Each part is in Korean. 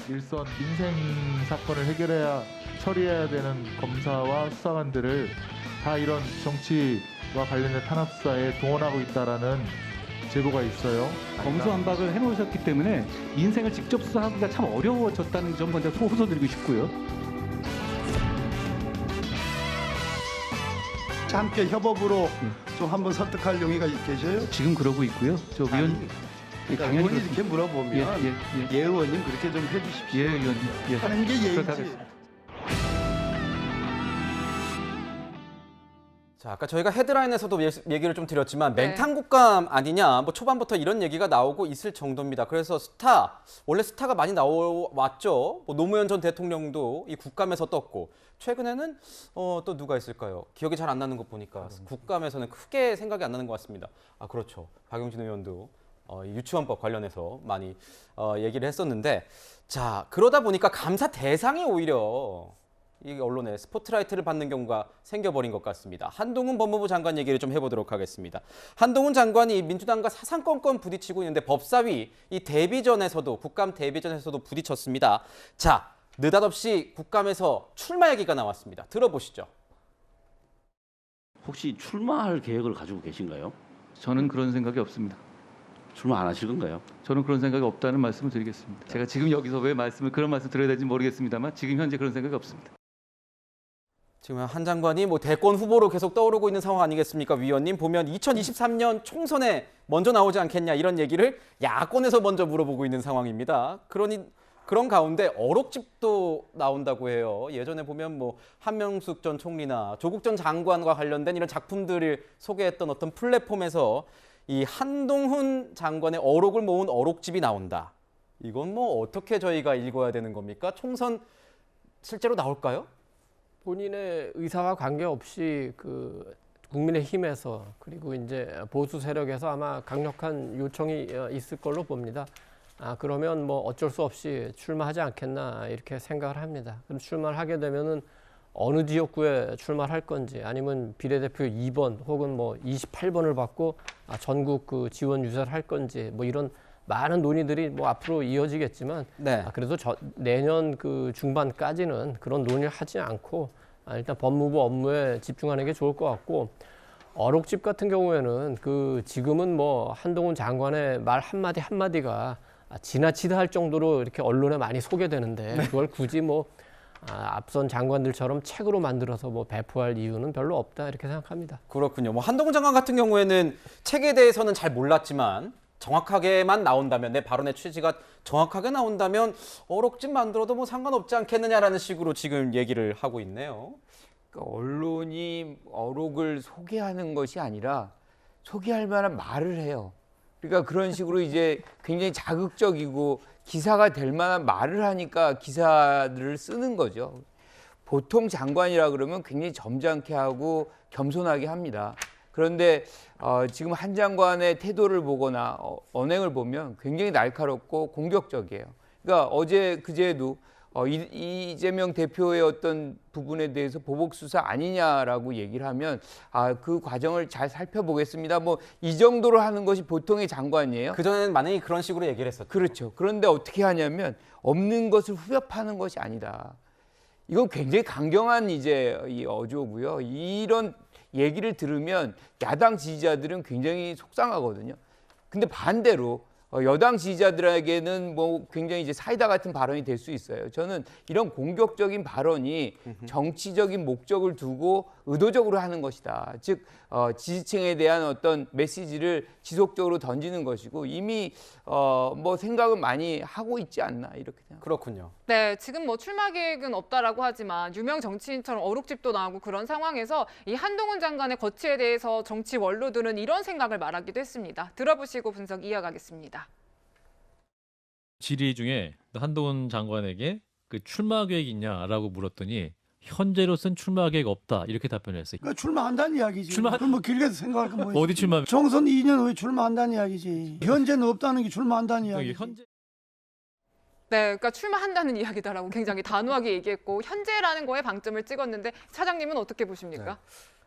일선 민생 사건을 처리해야 되는 검사와 수사관들을 다 이런 정치와 관련된 탄압 수사에 동원하고 있다라는 제보가 있어요. 검수완박을 해놓으셨기 때문에 인생을 직접 수사하기가 참 어려워졌다는 점 먼저 호소드리고 싶고요. 함께 협업으로 좀 한번 설득할 용의가 계셔요? 지금 그러고 있고요. 저 위원 그러니까 당연히 의원이 이렇게 물어보면 예 의원님 그렇게 좀 해주십시오. 예, 의원님. 예. 하는 게 그렇게 예의지. 하겠습니다. 자, 아까 저희가 헤드라인에서도 얘기를 좀 드렸지만 네. 맹탕국감 아니냐, 뭐 초반부터 이런 얘기가 나오고 있을 정도입니다. 그래서 원래 스타가 많이 나왔죠. 뭐 노무현 전 대통령도 이 국감에서 떴고, 최근에는 또 누가 있을까요? 기억이 잘 안 나는 것 보니까 국감에서는 크게 생각이 안 나는 것 같습니다. 아, 그렇죠. 박용진 의원도 유치원법 관련해서 많이 얘기를 했었는데, 자, 그러다 보니까 감사 대상이 오히려 이 언론에 스포트라이트를 받는 경우가 생겨버린 것 같습니다. 한동훈 법무부 장관 얘기를 좀 해보도록 하겠습니다. 한동훈 장관이 민주당과 사상권권 부딪히고 있는데 법사위 이 대비전에서도 국감 대비전에서도 부딪혔습니다. 자, 느닷없이 국감에서 출마 얘기가 나왔습니다. 들어보시죠. 혹시 출마할 계획을 가지고 계신가요? 저는 그런 생각이 없습니다. 출마 안 하실 건가요? 저는 그런 생각이 없다는 말씀을 드리겠습니다. 제가 지금 여기서 왜 그런 말씀 드려야 될지 모르겠습니다만 지금 현재 그런 생각이 없습니다. 지금 한 장관이 뭐 대권 후보로 계속 떠오르고 있는 상황 아니겠습니까? 위원님 보면 2023년 총선에 먼저 나오지 않겠냐 이런 얘기를 야권에서 먼저 물어보고 있는 상황입니다. 그런 가운데 어록집도 나온다고 해요. 예전에 보면 뭐 한명숙 전 총리나 조국 전 장관과 관련된 이런 작품들을 소개했던 어떤 플랫폼에서 이 한동훈 장관의 어록을 모은 어록집이 나온다. 이건 뭐 어떻게 저희가 읽어야 되는 겁니까? 총선 실제로 나올까요? 본인의 의사와 관계없이 그 국민의힘에서 그리고 이제 보수 세력에서 아마 강력한 요청이 있을 걸로 봅니다. 그러면 뭐 어쩔 수 없이 출마하지 않겠나 이렇게 생각을 합니다. 그럼 출마를 하게 되면은 어느 지역구에 출마를 할 건지 아니면 비례대표 2번 혹은 뭐 28번을 받고 전국 그 지원 유세를 할 건지 뭐 이런 많은 논의들이 뭐 앞으로 이어지겠지만 네. 그래도 내년 그 중반까지는 그런 논의를 하지 않고 일단 법무부 업무에 집중하는 게 좋을 것 같고 어록집 같은 경우에는 그 지금은 뭐 한동훈 장관의 말 한마디 한마디가 지나치다 할 정도로 이렇게 언론에 많이 소개되는데 그걸 굳이 뭐 앞선 장관들처럼 책으로 만들어서 뭐 배포할 이유는 별로 없다 이렇게 생각합니다. 그렇군요. 뭐 한동훈 장관 같은 경우에는 책에 대해서는 잘 몰랐지만 정확하게만 나온다면 내 발언의 취지가 정확하게 나온다면 어록집 만들어도 뭐 상관없지 않겠느냐라는 식으로 지금 얘기를 하고 있네요. 그러니까 언론이 어록을 소개하는 것이 아니라 소개할 만한 말을 해요. 그러니까 그런 식으로 이제 굉장히 자극적이고 기사가 될 만한 말을 하니까 기사들을 쓰는 거죠. 보통 장관이라 그러면 굉장히 점잖게 하고 겸손하게 합니다. 그런데 지금 한 장관의 태도를 보거나 언행을 보면 굉장히 날카롭고 공격적이에요. 그러니까 어제 그제도 이재명 대표의 어떤 부분에 대해서 보복 수사 아니냐라고 얘기를 하면 그 과정을 잘 살펴보겠습니다. 뭐 이 정도로 하는 것이 보통의 장관이에요. 그전에는 만약에 그런 식으로 얘기를 했었죠. 그렇죠. 그런데 어떻게 하냐면 없는 것을 후벼파는 것이 아니다. 이건 굉장히 강경한 이제 이 어조고요. 이런 얘기를 들으면 야당 지지자들은 굉장히 속상하거든요. 근데 반대로 여당 지지자들에게는 뭐 굉장히 이제 사이다 같은 발언이 될 수 있어요. 저는 이런 공격적인 발언이 정치적인 목적을 두고 의도적으로 하는 것이다. 즉 지지층에 대한 어떤 메시지를 지속적으로 던지는 것이고 이미 뭐 생각은 많이 하고 있지 않나 이렇게 생각합니다. 그렇군요. 네, 지금 뭐 출마 계획은 없다라고 하지만 유명 정치인처럼 어록집도 나오고 그런 상황에서 이 한동훈 장관의 거취에 대해서 정치 원로들은 이런 생각을 말하기도 했습니다. 들어보시고 분석 이어가겠습니다. 질의 중에 한동훈 장관에게 그 출마 계획 있냐라고 물었더니 현재로선 출마 계획 없다 이렇게 답변을 했어요. 그러니까 출마한다는 이야기지. 그럼 뭐 길게 생각할 건 뭐지? 어디 출마? 총선 2년 후에 출마한다는 이야기지. 현재는 없다는 게 출마한다는 이야기지. 현재 네, 그러니까 출마한다는 이야기다라고 굉장히 단호하게 얘기했고 현재라는 거에 방점을 찍었는데 차장님은 어떻게 보십니까? 네.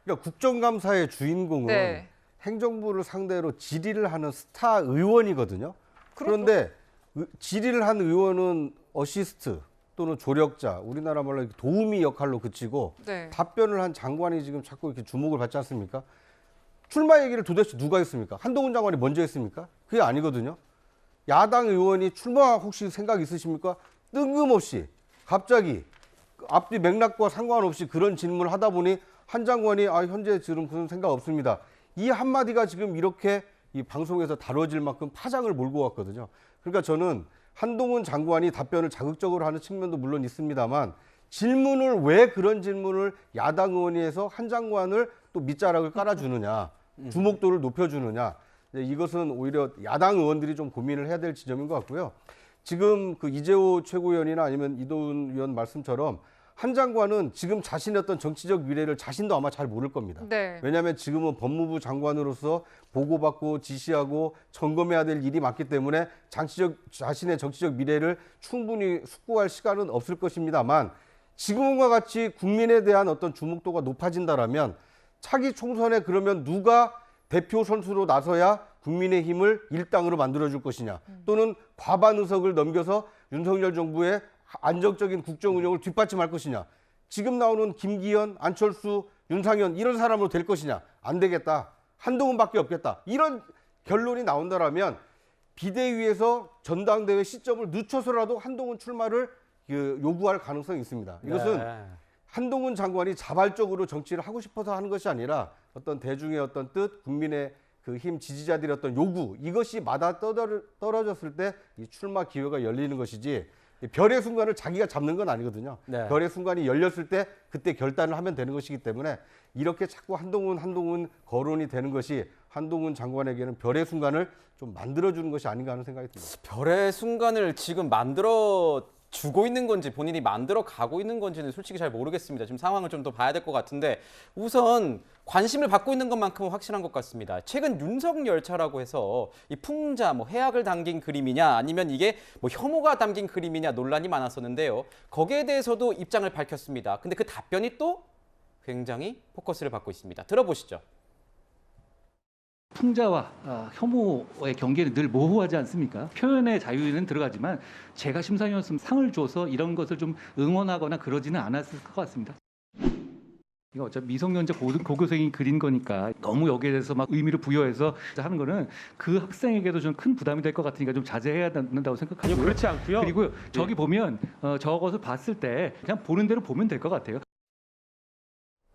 그러니까 국정감사의 주인공은 네. 행정부를 상대로 질의를 하는 스타 의원이거든요. 그런데 질의를 한 의원은 어시스트 또는 조력자, 우리나라 말로 이렇게 도우미 역할로 그치고 네. 답변을 한 장관이 지금 자꾸 이렇게 주목을 받지 않습니까? 출마 얘기를 도대체 누가 했습니까? 한동훈 장관이 먼저 했습니까? 그게 아니거든요. 야당 의원이 출마 혹시 생각 있으십니까? 뜬금없이 갑자기 앞뒤 맥락과 상관없이 그런 질문을 하다 보니 한 장관이 현재 지금 그런 생각 없습니다. 이 한마디가 지금 이렇게 이 방송에서 다뤄질 만큼 파장을 몰고 왔거든요. 그러니까 저는 한동훈 장관이 답변을 자극적으로 하는 측면도 물론 있습니다만 질문을 왜 그런 질문을 야당 의원이 해서 한 장관을 또 밑자락을 깔아주느냐, 주목도를 높여주느냐, 이것은 오히려 야당 의원들이 좀 고민을 해야 될 지점인 것 같고요. 지금 그 이재호 최고위원이나 아니면 이도훈 위원 말씀처럼 한 장관은 지금 자신의 어떤 정치적 미래를 자신도 아마 잘 모를 겁니다. 네. 왜냐하면 지금은 법무부 장관으로서 보고받고 지시하고 점검해야 될 일이 많기 때문에 자신의 정치적 미래를 충분히 숙고할 시간은 없을 것입니다만 지금과 같이 국민에 대한 어떤 주목도가 높아진다라면 차기 총선에 그러면 누가 대표 선수로 나서야 국민의힘을 일당으로 만들어줄 것이냐, 또는 과반 의석을 넘겨서 윤석열 정부의 안정적인 국정 운영을 뒷받침할 것이냐, 지금 나오는 김기현, 안철수, 윤상현 이런 사람으로 될 것이냐, 안 되겠다, 한동훈밖에 없겠다, 이런 결론이 나온다라면 비대위에서 전당대회 시점을 늦춰서라도 한동훈 출마를 요구할 가능성이 있습니다. 이것은 네. 한동훈 장관이 자발적으로 정치를 하고 싶어서 하는 것이 아니라 어떤 대중의 어떤 뜻, 국민의 그 힘 지지자들의 어떤 요구, 이것이 맞아 떨어졌을 때 이 출마 기회가 열리는 것이지 별의 순간을 자기가 잡는 건 아니거든요. 네. 별의 순간이 열렸을 때 그때 결단을 하면 되는 것이기 때문에 이렇게 자꾸 한동훈 거론이 되는 것이 한동훈 장관에게는 별의 순간을 좀 만들어주는 것이 아닌가 하는 생각이 듭니다. 별의 순간을 지금 만들어 주고 있는 건지 본인이 만들어 가고 있는 건지는 솔직히 잘 모르겠습니다. 지금 상황을 좀 더 봐야 될 것 같은데 우선 관심을 받고 있는 것만큼은 확실한 것 같습니다. 최근 윤석열차라고 해서 이 풍자, 해악을 담긴 그림이냐 아니면 이게 혐오가 담긴 그림이냐 논란이 많았었는데요. 거기에 대해서도 입장을 밝혔습니다. 근데 그 답변이 또 굉장히 포커스를 받고 있습니다. 들어보시죠. 풍자와 혐오의 경계는 늘 모호하지 않습니까? 표현의 자유는 들어가지만 제가 심사위원으로서 상을 줘서 이런 것을 좀 응원하거나 그러지는 않았을 것 같습니다. 이거 어차피 미성년자 고교생이 그린 거니까 너무 여기에 대해서 막 의미를 부여해서 하는 거는 그 학생에게도 좀 큰 부담이 될 것 같으니까 좀 자제해야 된다고 생각하고요. 아니요, 그렇지 않고요. 그리고 저기 보면 저것을 봤을 때 그냥 보는 대로 보면 될 것 같아요.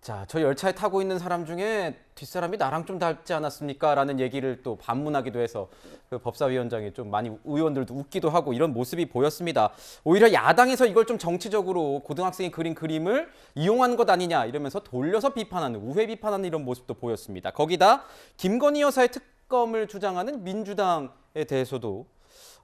자, 저 열차에 타고 있는 사람 중에 뒷사람이 나랑 좀 닮지 않았습니까? 라는 얘기를 또 반문하기도 해서 그 법사위원장이 좀 많이 의원들도 웃기도 하고 이런 모습이 보였습니다. 오히려 야당에서 이걸 좀 정치적으로 고등학생이 그린 그림을 이용한 것 아니냐 이러면서 돌려서 비판하는, 우회 비판하는 이런 모습도 보였습니다. 거기다 김건희 여사의 특검을 주장하는 민주당에 대해서도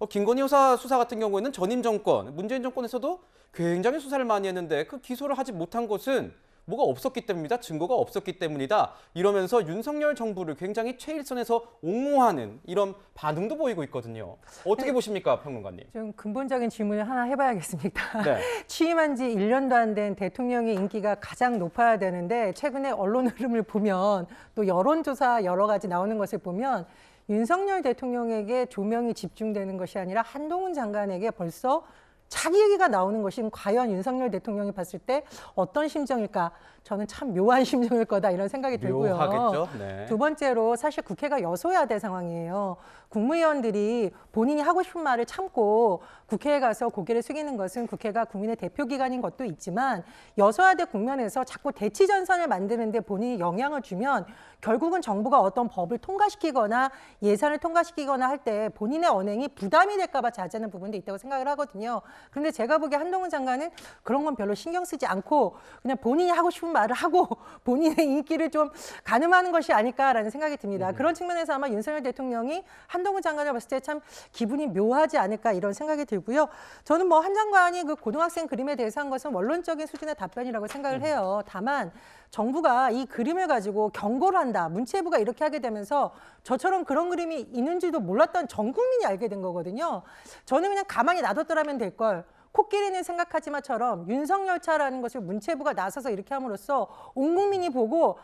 김건희 여사 수사 같은 경우에는 전임 정권, 문재인 정권에서도 굉장히 수사를 많이 했는데 그 기소를 하지 못한 것은 뭐가 없었기 때문이다. 증거가 없었기 때문이다. 이러면서 윤석열 정부를 굉장히 최일선에서 옹호하는 이런 반응도 보이고 있거든요. 어떻게 보십니까, 평론가님? 좀 근본적인 질문을 하나 해봐야겠습니다. 네. 취임한 지 1년도 안 된 대통령의 인기가 가장 높아야 되는데 최근에 언론 흐름을 보면 또 여론조사 여러 가지 나오는 것을 보면 윤석열 대통령에게 조명이 집중되는 것이 아니라 한동훈 장관에게 벌써 자기 얘기가 나오는 것이 과연 윤석열 대통령이 봤을 때 어떤 심정일까? 저는 참 묘한 심정일 거다 이런 생각이 들고요. 묘하겠죠. 네. 두 번째로 사실 국회가 여소야대 상황이에요. 국무위원들이 본인이 하고 싶은 말을 참고 국회에 가서 고개를 숙이는 것은 국회가 국민의 대표기관인 것도 있지만 여소야대 국면에서 자꾸 대치전선을 만드는데 본인이 영향을 주면 결국은 정부가 어떤 법을 통과시키거나 예산을 통과시키거나 할 때 본인의 언행이 부담이 될까 봐 자제하는 부분도 있다고 생각을 하거든요. 그런데 제가 보기에 한동훈 장관은 그런 건 별로 신경 쓰지 않고 그냥 본인이 하고 싶은 말을 하고 본인의 인기를 좀 가늠하는 것이 아닐까라는 생각이 듭니다. 그런 측면에서 아마 윤석열 대통령이 한동훈 장관을 봤을 때 참 기분이 묘하지 않을까 이런 생각이 들고요. 저는 한 장관이 그 고등학생 그림에 대해서 한 것은 원론적인 수준의 답변이라고 생각을 해요. 다만 정부가 이 그림을 가지고 경고를 한다. 문체부가 이렇게 하게 되면서 저처럼 그런 그림이 있는지도 몰랐던 전 국민이 알게 된 거거든요. 저는 그냥 가만히 놔뒀더라면 될 걸. 코끼리는 생각하지마처럼 윤석열차라는 것을 문체부가 나서서 이렇게 함으로써 온 국민이 보고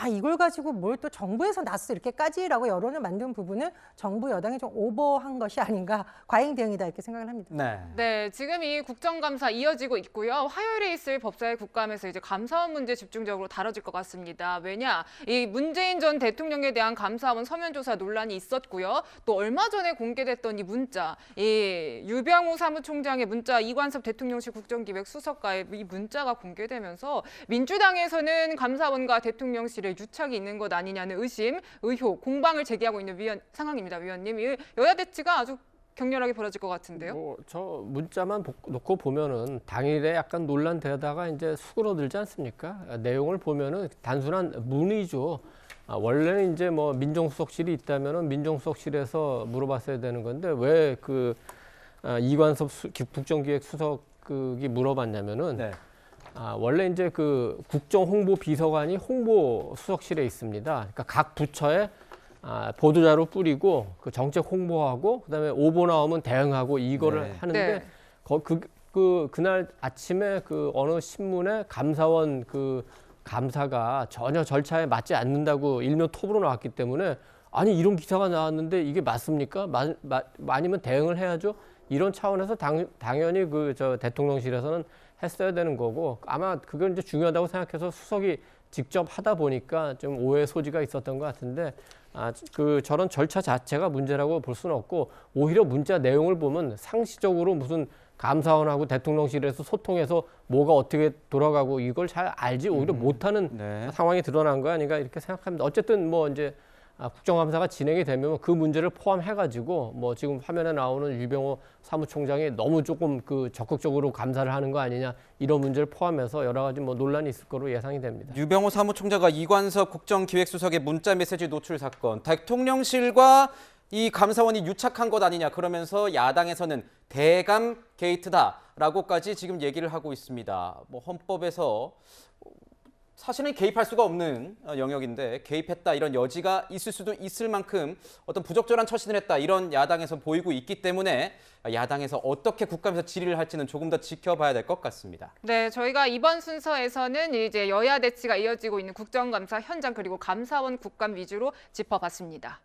이걸 가지고 뭘 또 정부에서 났어 이렇게까지라고 여론을 만든 부분은 정부 여당이 좀 오버한 것이 아닌가, 과잉 대응이다 이렇게 생각을 합니다. 네. 네, 지금 이 국정감사 이어지고 있고요. 화요일에 있을 법사위 국감에서 이제 감사원 문제 집중적으로 다뤄질 것 같습니다. 왜냐, 이 문재인 전 대통령에 대한 감사원 서면 조사 논란이 있었고요. 또 얼마 전에 공개됐던 이 문자, 이 유병우 사무총장의 문자, 이관섭 대통령실 국정기획수석과의 이 문자가 공개되면서 민주당에서는 감사원과 대통령실에 유착이 있는 것 아니냐는 의심, 의혹, 공방을 제기하고 있는 상황입니다. 위원님, 이 여야 대치가 아주 격렬하게 벌어질 것 같은데요. 저 문자만 놓고 보면은 당일에 약간 논란되다가 이제 수그러들지 않습니까? 내용을 보면은 단순한 문의죠. 원래는 이제 뭐 민정수석실이 있다면은 민정수석실에서 물어봤어야 되는 건데 왜 그 이관섭 국정기획수석이 물어봤냐면은 네. 원래 이제 그 국정홍보비서관이 홍보수석실에 있습니다. 그러니까 각 부처에 보도자료 뿌리고 그 정책 홍보하고 그다음에 오보 나오면 대응하고 이거를 네. 하는데 그날 아침에 그 어느 신문에 감사원 그 감사가 전혀 절차에 맞지 않는다고 일면 톱으로 나왔기 때문에 아니 이런 기사가 나왔는데 이게 맞습니까? 아니면 대응을 해야죠. 이런 차원에서 당연히 그 저 대통령실에서는 했어야 되는 거고 아마 그건 이제 중요하다고 생각해서 수석이 직접 하다 보니까 좀 오해 소지가 있었던 것 같은데 그 저런 절차 자체가 문제라고 볼 수는 없고 오히려 문자 내용을 보면 상시적으로 무슨 감사원하고 대통령실에서 소통해서 뭐가 어떻게 돌아가고 이걸 잘 알지 오히려 못하는 네. 상황이 드러난 거 아닌가 이렇게 생각합니다. 어쨌든 뭐 이제 국정감사가 진행이 되면 그 문제를 포함해가지고 뭐 지금 화면에 나오는 유병호 사무총장이 너무 조금 그 적극적으로 감사를 하는 거 아니냐 이런 문제를 포함해서 여러 가지 뭐 논란이 있을 거로 예상이 됩니다. 유병호 사무총장과 이관섭 국정기획수석의 문자 메시지 노출 사건, 대통령실과 이 감사원이 유착한 것 아니냐 그러면서 야당에서는 대감 게이트다라고까지 지금 얘기를 하고 있습니다. 뭐 헌법에서 사실은 개입할 수가 없는 영역인데 개입했다 이런 여지가 있을 수도 있을 만큼 어떤 부적절한 처신을 했다 이런 야당에서 보이고 있기 때문에 야당에서 어떻게 국감에서 질의를 할지는 조금 더 지켜봐야 될 것 같습니다. 네, 저희가 이번 순서에서는 이제 여야 대치가 이어지고 있는 국정감사 현장 그리고 감사원 국감 위주로 짚어봤습니다.